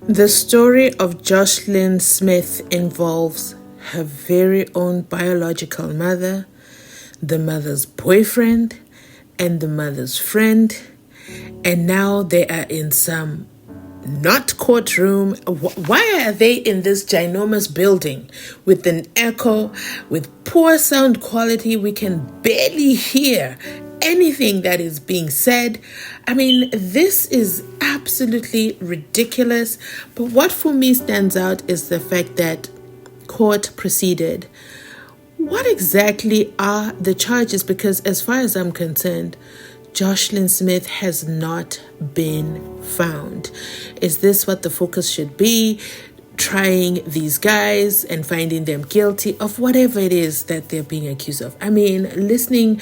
The story of JOSHLIN Smith involves her very own biological mother, the mother's boyfriend, and the mother's friend. And now they are in some not courtroom. Why are they in this ginormous building with an echo, with poor sound quality? We can barely hear anything that is being said. I mean, this is absolutely ridiculous. But what for me stands out is the fact that court proceeded. What exactly are the charges? Because as far as I'm concerned, JOSHLIN Smith has not been found. Is this what the focus should be? Trying these guys and finding them guilty of whatever it is that they're being accused of. I mean, listen,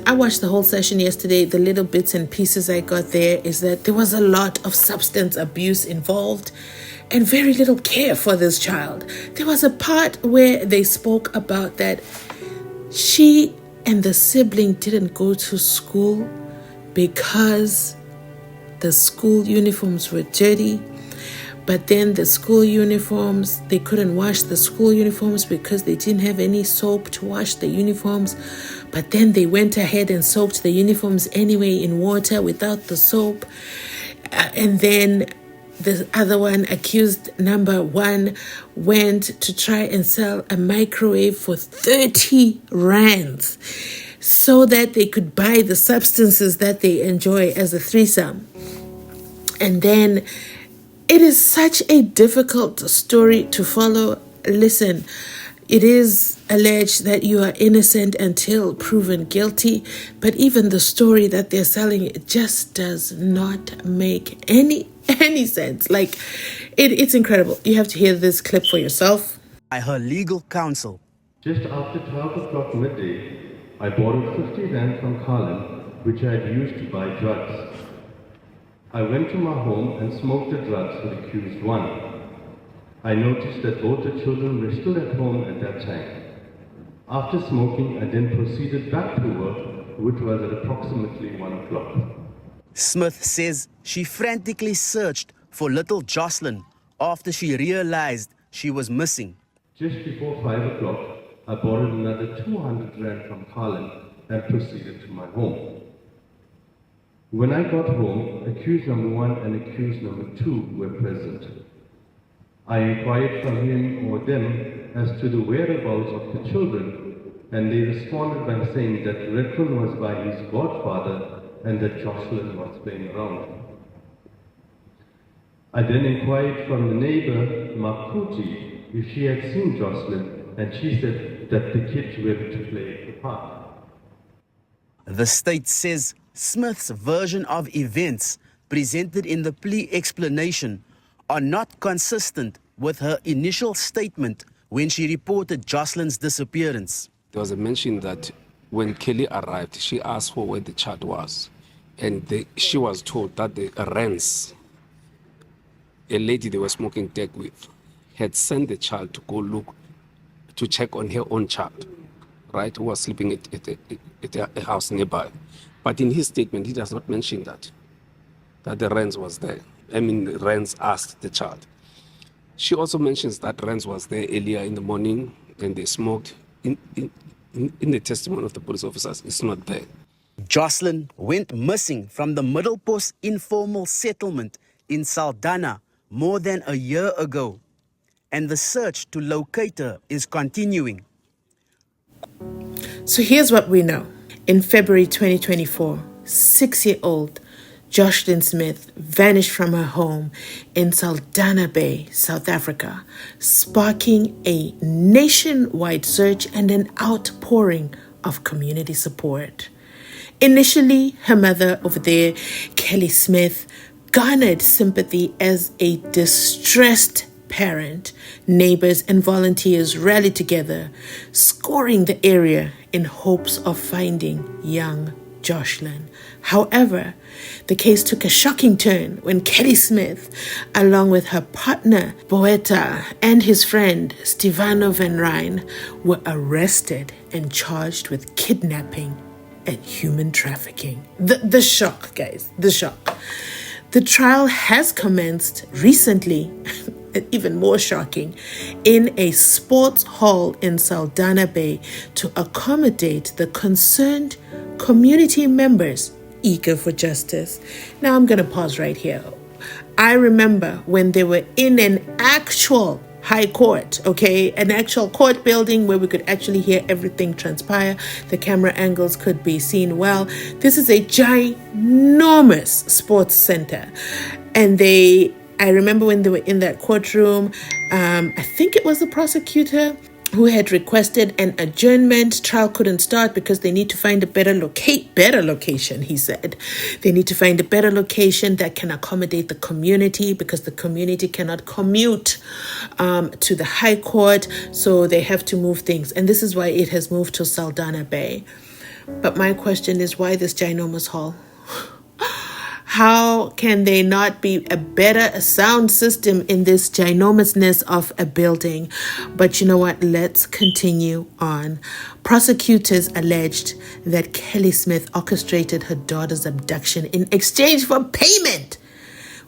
I watched the whole session yesterday. The little bits and pieces I got there is that there was a lot of substance abuse involved and very little care for this child. There was a part where they spoke about that she and the sibling didn't go to school because the school uniforms were dirty. But then the school uniforms, they couldn't wash the school uniforms because they didn't have any soap to wash the uniforms. But then they went ahead and soaked the uniforms anyway in water without the soap. And then the other one, accused number one, went to try and sell a microwave for 30 rands so that they could buy the substances that they enjoy as a threesome. And then it is such a difficult story to follow. Listen, it is alleged that you are innocent until proven guilty, but even the story that they're selling, it just does not make any sense. Like, it's incredible. You have to hear this clip for yourself. By her legal counsel. Just after 12 o'clock midday, I borrowed 50 rand from Carlin, which I had used to buy drugs. I went to my home and smoked the drugs with accused one. I noticed that both the children were still at home at that time. After smoking, I then proceeded back to work, which was at approximately 1 o'clock. Smith says she frantically searched for little JOSHLIN after she realized she was missing. Just before 5 o'clock, I borrowed another 200 rand from Carlin and proceeded to my home. When I got home, accused number one and accused number two were present. I inquired from him or them as to the whereabouts of the children, and they responded by saying that Redfern was by his godfather and that JOSHLIN was playing around. I then inquired from the neighbor, Makuti, if she had seen JOSHLIN, and she said that the kids went to play at the park. The state says Smith's version of events presented in the plea explanation are not consistent with her initial statement when she reported JOSHLIN's disappearance. There was a mention that when Kelly arrived, she asked for where the child was. And she was told that the Rens, a lady they were smoking deck with, had sent the child to go look, to check on her own child, right, who was sleeping at a house nearby. But in his statement, he does not mention that the Rens was there. I mean, Rens asked the child. She also mentions that Rens was there earlier in the morning and they smoked. In the testimony of the police officers, it's not there. JOSHLIN went missing from the Middle Post informal settlement in Saldanha more than a year ago, and the search to locate her is continuing. So here's what we know. In February 2024, 6-year-old JOSHLIN Smith vanished from her home in Saldanha Bay, South Africa, sparking a nationwide search and an outpouring of community support. Initially, her mother over there, Kelly Smith, garnered sympathy as a distressed parent. Neighbors and volunteers rallied together, scouring the area in hopes of finding young JOSHLIN. However, the case took a shocking turn when Kelly Smith, along with her partner Boeta and his friend Stefano Van Ryn, were arrested and charged with kidnapping and human trafficking. The shock, guys, the shock. The trial has commenced recently, even more shocking, in a sports hall in Saldanha Bay to accommodate the concerned community members eager for justice. Now I'm going to pause right here. I remember when they were in an actual high court, okay, an actual court building where we could actually hear everything transpire. The camera angles could be seen well. This is a ginormous sports center. And I remember when they were in that courtroom, I think it was the prosecutor who had requested an adjournment. Trial couldn't start because they need to find a better location, he said. They need to find a better location that can accommodate the community because the community cannot commute to the High Court, so they have to move things. And this is why it has moved to Saldanha Bay. But my question is, why this ginormous hall? How can there not be a sound system in this ginormousness of a building? But you know what? Let's continue on. Prosecutors alleged that Kelly Smith orchestrated her daughter's abduction in exchange for payment,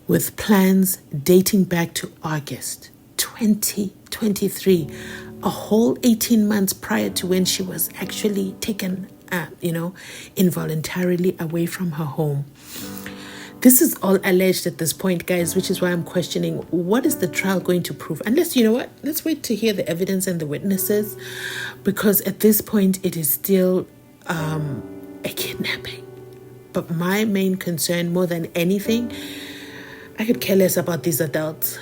with plans dating back to August 2023, a whole 18 months prior to when she was actually taken, involuntarily away from her home. This is all alleged at this point, guys, which is why I'm questioning, what is the trial going to prove? Unless, you know what, let's wait to hear the evidence and the witnesses, because at this point it is still a kidnapping. But my main concern, more than anything, I could care less about these adults.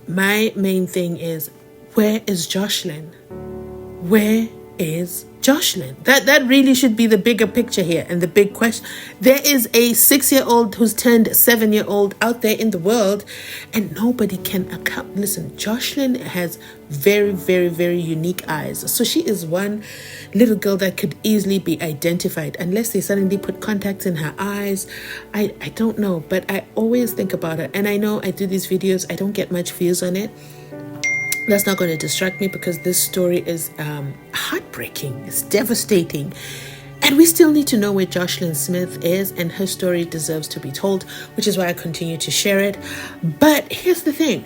My main thing is, where is JOSHLIN? Where is JOSHLIN? That really should be the bigger picture here and the big question. There is a 6-year-old who's turned 7-year-old out there in the world, and nobody can account. Listen, JOSHLIN has very, very, very unique eyes. So she is one little girl that could easily be identified unless they suddenly put contacts in her eyes. I don't know, but I always think about her. And I know I do these videos, I don't get much views on it. That's not going to distract me because this story is heartbreaking. It's devastating. And we still need to know where JOSHLIN Smith is, and her story deserves to be told, which is why I continue to share it. But here's the thing.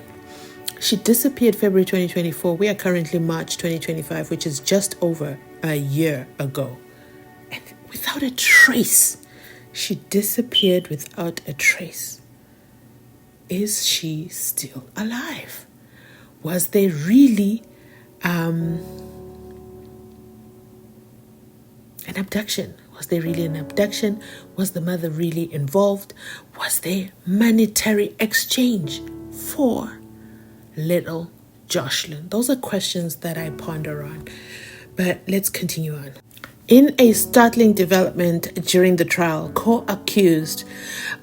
She disappeared February 2024. We are currently March 2025, which is just over a year ago. And without a trace. She disappeared without a trace. Is she still alive? Was there really an abduction? Was there really an abduction? Was the mother really involved? Was there monetary exchange for little JOSHLIN? Those are questions that I ponder on. But let's continue on. In a startling development during the trial, co-accused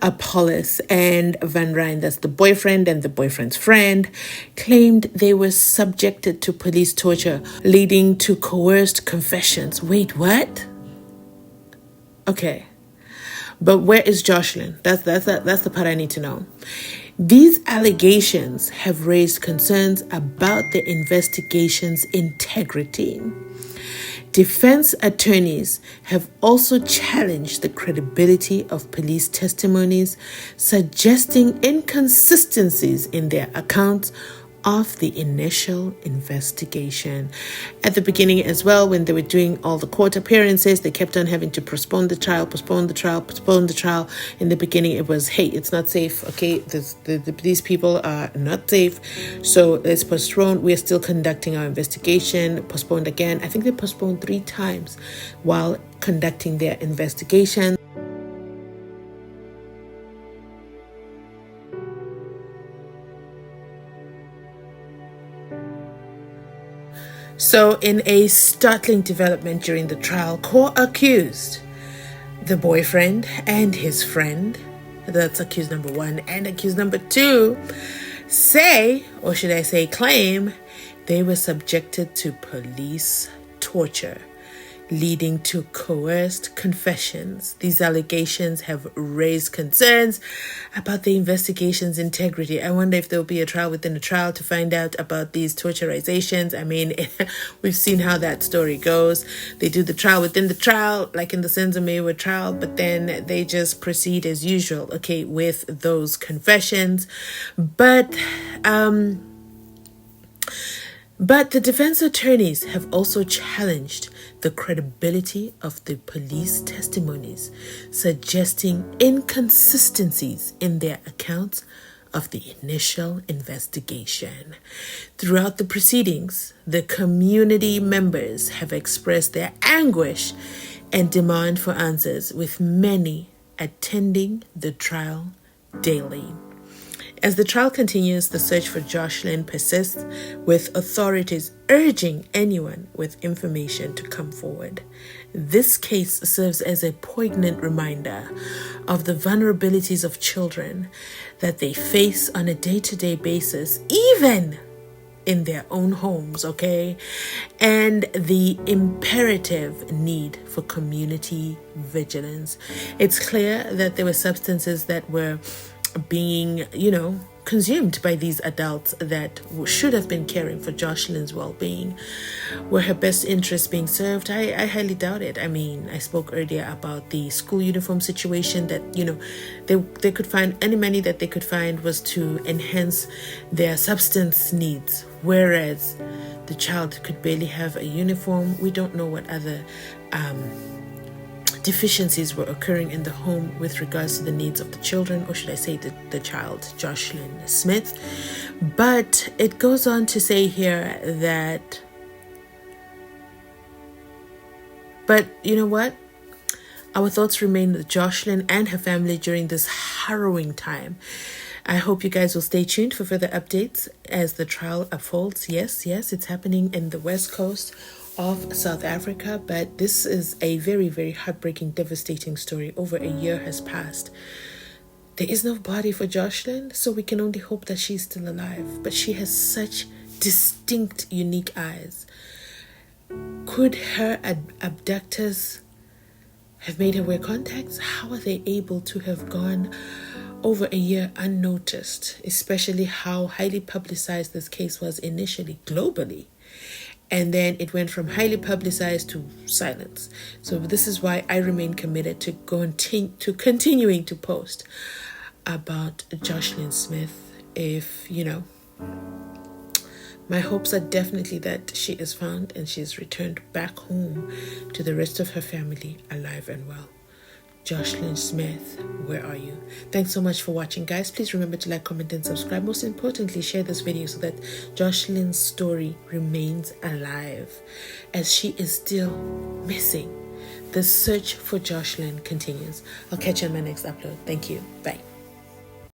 Apollos and Van Ryn, that's the boyfriend and the boyfriend's friend, claimed they were subjected to police torture, leading to coerced confessions. Wait, what? Okay. But where is JOSHLIN? That's the part I need to know. These allegations have raised concerns about the investigation's integrity. Defense attorneys have also challenged the credibility of police testimonies, suggesting inconsistencies in their accounts of the initial investigation. At the beginning as well, when they were doing all the court appearances, they kept on having to postpone the trial. In the beginning, it was, hey, it's not safe. Okay, these people are not safe. So let's postpone. We're still conducting our investigation. Postponed again. I think they postponed 3 times while conducting their investigation. So in a startling development during the trial, co-accused, the boyfriend and his friend, that's accused number 1, and accused number 2, say, or should I say claim, they were subjected to police torture. leading to coerced confessions. These allegations have raised concerns about the investigation's integrity. I wonder if there will be a trial within a trial to find out about these torturizations. I mean, we've seen how that story goes. They do the trial within the trial, like in the Senzo Mewa trial, but then they just proceed as usual, okay, with those confessions. But the defense attorneys have also challenged the credibility of the police testimonies, suggesting inconsistencies in their accounts of the initial investigation. Throughout the proceedings, the community members have expressed their anguish and demand for answers, with many attending the trial daily. As the trial continues, the search for JOSHLIN persists, with authorities urging anyone with information to come forward. This case serves as a poignant reminder of the vulnerabilities of children that they face on a day-to-day basis, even in their own homes, okay? And the imperative need for community vigilance. It's clear that there were substances that were being, consumed by these adults that should have been caring for JOSHLIN's well-being. Were her best interests being served? I highly doubt it. I mean, I spoke earlier about the school uniform situation that, they could find any money that they could find was to enhance their substance needs, whereas the child could barely have a uniform. We don't know what other deficiencies were occurring in the home with regards to the needs of the children, or should I say the child, JOSHLIN Smith. But it goes on to say here that, but you know what? Our thoughts remain with JOSHLIN and her family during this harrowing time. I hope you guys will stay tuned for further updates as the trial unfolds. Yes, it's happening in the West Coast of South Africa, but this is a very, very heartbreaking, devastating story. Over a year has passed. There is no body for JOSHLIN, so we can only hope that she's still alive. But she has such distinct, unique eyes. Could her abductors have made her wear contacts? How are they able to have gone over a year unnoticed, especially how highly publicized this case was initially globally? And then it went from highly publicized to silence. So this is why I remain committed to continuing to post about JOSHLIN Smith. If, my hopes are definitely that she is found and she is returned back home to the rest of her family, alive and well. JOSHLIN Smith, where are you? Thanks so much for watching, guys. Please remember to like, comment, and subscribe. Most importantly, share this video so that JOSHLIN's story remains alive, as she is still missing. The search for JOSHLIN continues. I'll catch you on my next upload. Thank you. Bye.